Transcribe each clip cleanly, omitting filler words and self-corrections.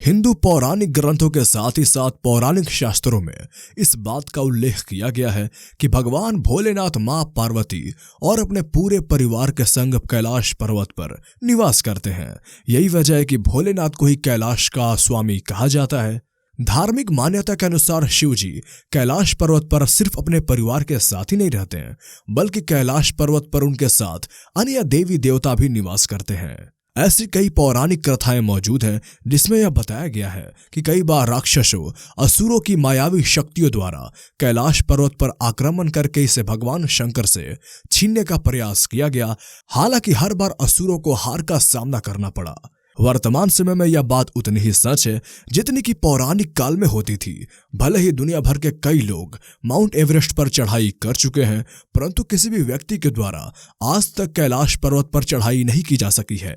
हिंदू पौराणिक ग्रंथों के साथ ही साथ पौराणिक शास्त्रों में इस बात का उल्लेख किया गया है कि भगवान भोलेनाथ मां पार्वती और अपने पूरे परिवार के संग कैलाश पर्वत पर निवास करते हैं। यही वजह है कि भोलेनाथ को ही कैलाश का स्वामी कहा जाता है। धार्मिक मान्यता के अनुसार शिव जी कैलाश पर्वत पर सिर्फ अपने परिवार के साथ ही नहीं रहते हैं, बल्कि कैलाश पर्वत पर उनके साथ अन्य देवी देवता भी निवास करते हैं। ऐसी कई पौराणिक कथाएं मौजूद हैं जिसमें यह बताया गया है कि कई बार राक्षसों असुरों की मायावी शक्तियों द्वारा कैलाश पर्वत पर आक्रमण करके इसे भगवान शंकर से छीनने का प्रयास किया गया। हालांकि हर बार असुरों को हार का सामना करना पड़ा। वर्तमान समय में यह बात उतनी ही सच है जितनी कि पौराणिक काल में होती थी। भले ही दुनिया भर के कई लोग माउंट एवरेस्ट पर चढ़ाई कर चुके हैं, परंतु किसी भी व्यक्ति के द्वारा आज तक कैलाश पर्वत पर चढ़ाई नहीं की जा सकी है।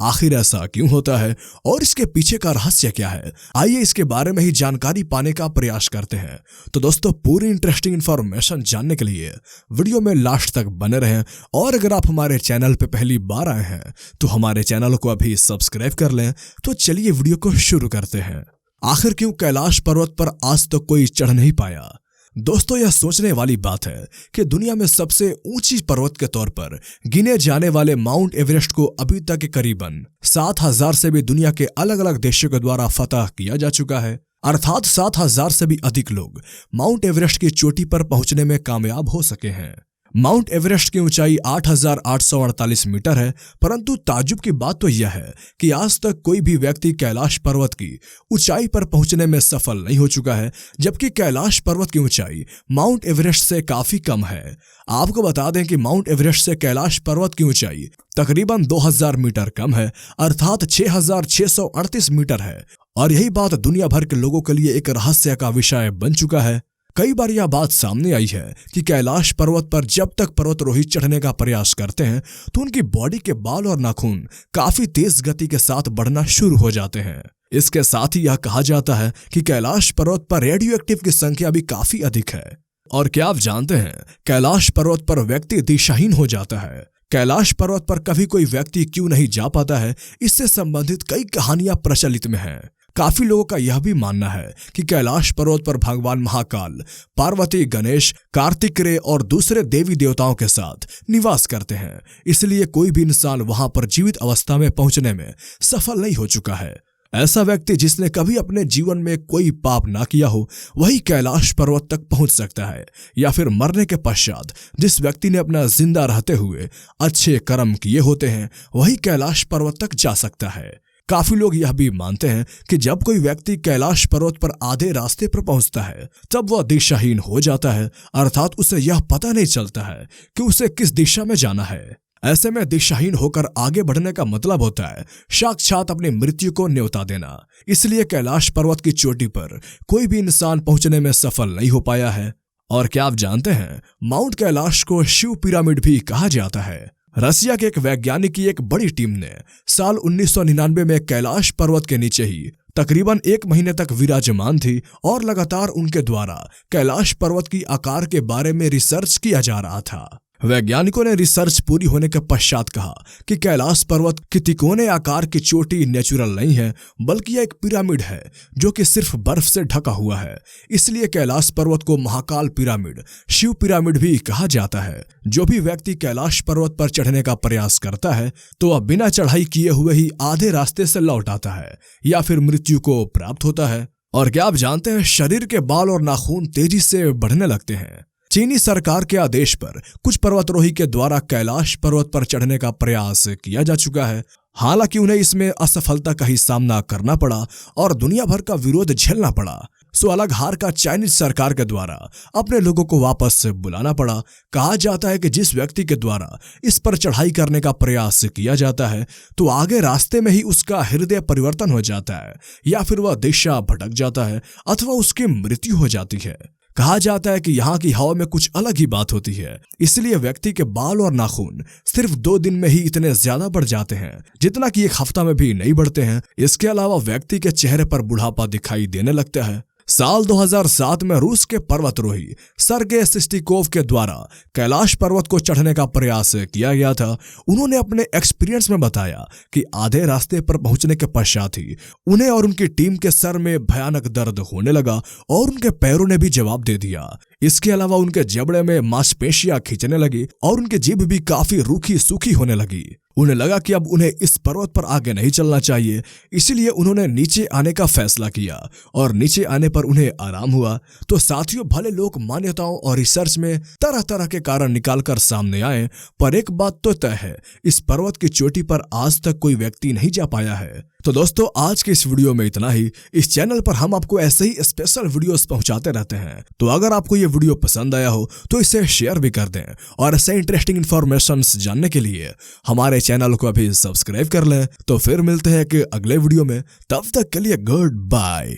आखिर ऐसा क्यों होता है और इसके पीछे का रहस्य क्या है, आइए इसके बारे में ही जानकारी पाने का प्रयास करते हैं। तो दोस्तों, पूरी इंटरेस्टिंग इन्फॉर्मेशन जानने के लिए वीडियो में लास्ट तक बने रहें और अगर आप हमारे चैनल पे पहली बार आए हैं तो हमारे चैनल को अभी सब्सक्राइब कर लें। तो चलिए वीडियो को शुरू करते हैं। आखिर क्यों कैलाश पर्वत पर आज तक कोई चढ़ नहीं पाया? दोस्तों, यह सोचने वाली बात है कि दुनिया में सबसे ऊंची पर्वत के तौर पर गिने जाने वाले माउंट एवरेस्ट को अभी तक करीबन 7,000 से भी दुनिया के अलग अलग देशों के द्वारा फतह किया जा चुका है। अर्थात 7,000 से भी अधिक लोग माउंट एवरेस्ट की चोटी पर पहुंचने में कामयाब हो सके हैं। माउंट एवरेस्ट की ऊंचाई 8,848 मीटर है, परंतु ताज्जुब की बात तो यह है कि आज तक कोई भी व्यक्ति कैलाश पर्वत की ऊंचाई पर पहुंचने में सफल नहीं हो चुका है, जबकि कैलाश पर्वत की ऊंचाई माउंट एवरेस्ट से काफी कम है। आपको बता दें कि माउंट एवरेस्ट से कैलाश पर्वत की ऊंचाई तकरीबन 2,000 मीटर कम है, अर्थात 6,638 मीटर है। और यही बात दुनिया भर के लोगों के लिए एक रहस्य का विषय बन चुका है। कई बार यह बात सामने आई है कि कैलाश पर्वत पर जब तक पर्वतारोही चढ़ने का प्रयास करते हैं तो उनकी बॉडी के बाल और नाखून काफी तेज गति के साथ बढ़ना शुरू हो जाते हैं। इसके साथ ही यह कहा जाता है कि कैलाश पर्वत पर रेडियो एक्टिव की संख्या भी काफी अधिक है। और क्या आप जानते हैं, कैलाश पर्वत पर व्यक्ति दिशाहीन हो जाता है। कैलाश पर्वत पर कभी कोई व्यक्ति क्यों नहीं जा पाता है, इससे संबंधित कई कहानियां प्रचलित में हैं। काफी लोगों का यह भी मानना है कि कैलाश पर्वत पर भगवान महाकाल, पार्वती, गणेश, कार्तिकेय और दूसरे देवी देवताओं के साथ निवास करते हैं, इसलिए कोई भी इंसान वहां पर जीवित अवस्था में पहुंचने में सफल नहीं हो चुका है। ऐसा व्यक्ति जिसने कभी अपने जीवन में कोई पाप ना किया हो वही कैलाश पर्वत तक पहुंच सकता है, या फिर मरने के पश्चात जिस व्यक्ति ने अपना जिंदा रहते हुए अच्छे कर्म किए होते हैं वही कैलाश पर्वत तक जा सकता है। काफी लोग यह भी मानते हैं कि जब कोई व्यक्ति कैलाश पर्वत पर आधे रास्ते पर पहुंचता है तब वह दिशाहीन हो जाता है, अर्थात उसे यह पता नहीं चलता है कि उसे किस दिशा में जाना है। ऐसे में दिशाहीन होकर आगे बढ़ने का मतलब होता है साक्षात अपनी मृत्यु को न्योता देना। इसलिए कैलाश पर्वत की चोटी पर कोई भी इंसान पहुंचने में सफल नहीं हो पाया है। और क्या आप जानते हैं, माउंट कैलाश को शिव पिरामिड भी कहा जाता है। रसिया के एक वैज्ञानिक की एक बड़ी टीम ने साल 1999 में कैलाश पर्वत के नीचे ही तकरीबन 1 महीने तक विराजमान थी और लगातार उनके द्वारा कैलाश पर्वत की आकार के बारे में रिसर्च किया जा रहा था। वैज्ञानिकों ने रिसर्च पूरी होने के पश्चात कहा कि कैलाश पर्वत की तिकोने आकार की चोटी नेचुरल नहीं है, बल्कि यह एक पिरामिड है जो कि सिर्फ बर्फ से ढका हुआ है। इसलिए कैलाश पर्वत को महाकाल पिरामिड, शिव पिरामिड भी कहा जाता है। जो भी व्यक्ति कैलाश पर्वत पर चढ़ने का प्रयास करता है तो वह बिना चढ़ाई किए हुए ही आधे रास्ते से लौट आता है या फिर मृत्यु को प्राप्त होता है। और क्या आप जानते हैं, शरीर के बाल और नाखून तेजी से बढ़ने लगते हैं। चीनी सरकार के आदेश पर कुछ पर्वतारोही के द्वारा कैलाश पर्वत पर चढ़ने का प्रयास किया जा चुका है। हालांकि उन्हें इसमें असफलता का ही सामना करना पड़ा और दुनिया भर का विरोध झेलना पड़ा। सो अलग हार का चाइनीज सरकार के द्वारा अपने लोगों को वापस बुलाना पड़ा। कहा जाता है कि जिस व्यक्ति के द्वारा इस पर चढ़ाई करने का प्रयास किया जाता है तो आगे रास्ते में ही उसका हृदय परिवर्तन हो जाता है, या फिर वह दिशा भटक जाता है अथवा उसकी मृत्यु हो जाती है। कहा जाता है कि यहाँ की हवा में कुछ अलग ही बात होती है, इसलिए व्यक्ति के बाल और नाखून सिर्फ 2 दिन में ही इतने ज्यादा बढ़ जाते हैं जितना कि 1 हफ्ता में भी नहीं बढ़ते हैं। इसके अलावा व्यक्ति के चेहरे पर बुढ़ापा दिखाई देने लगता है। साल 2007 में रूस के पर्वतारोही सर्गेई सिस्टिकोव के द्वारा कैलाश पर्वत को चढ़ने का प्रयास किया गया था। उन्होंने अपने एक्सपीरियंस में बताया कि आधे रास्ते पर पहुंचने के पश्चात ही उन्हें और उनकी टीम के सर में भयानक दर्द होने लगा और उनके पैरों ने भी जवाब दे दिया। इसके अलावा उनके जबड़े में मांसपेशियां खींचने लगी और उनकी जीभ भी काफी रूखी सूखी होने लगी। उन्हें लगा कि अब उन्हें इस पर्वत पर आगे नहीं चलना चाहिए, इसीलिए उन्होंने नीचे आने का फैसला किया और नीचे आने पर उन्हें आराम हुआ। तो साथियों, भले लोग मान्यताओं और रिसर्च में तरह तरह के कारण निकालकर सामने आए, पर एक बात तो तय है, इस पर्वत की चोटी पर आज तक कोई व्यक्ति नहीं जा पाया है। तो दोस्तों, आज के इस वीडियो में इतना ही। इस चैनल पर हम आपको ऐसे ही स्पेशल वीडियोस पहुंचाते रहते हैं, तो अगर आपको ये वीडियो पसंद आया हो तो इसे शेयर भी कर दें और ऐसे इंटरेस्टिंग इन्फॉर्मेशन जानने के लिए हमारे चैनल को अभी सब्सक्राइब कर लें। तो फिर मिलते हैं कि अगले वीडियो में, तब तक के लिए गुड बाय।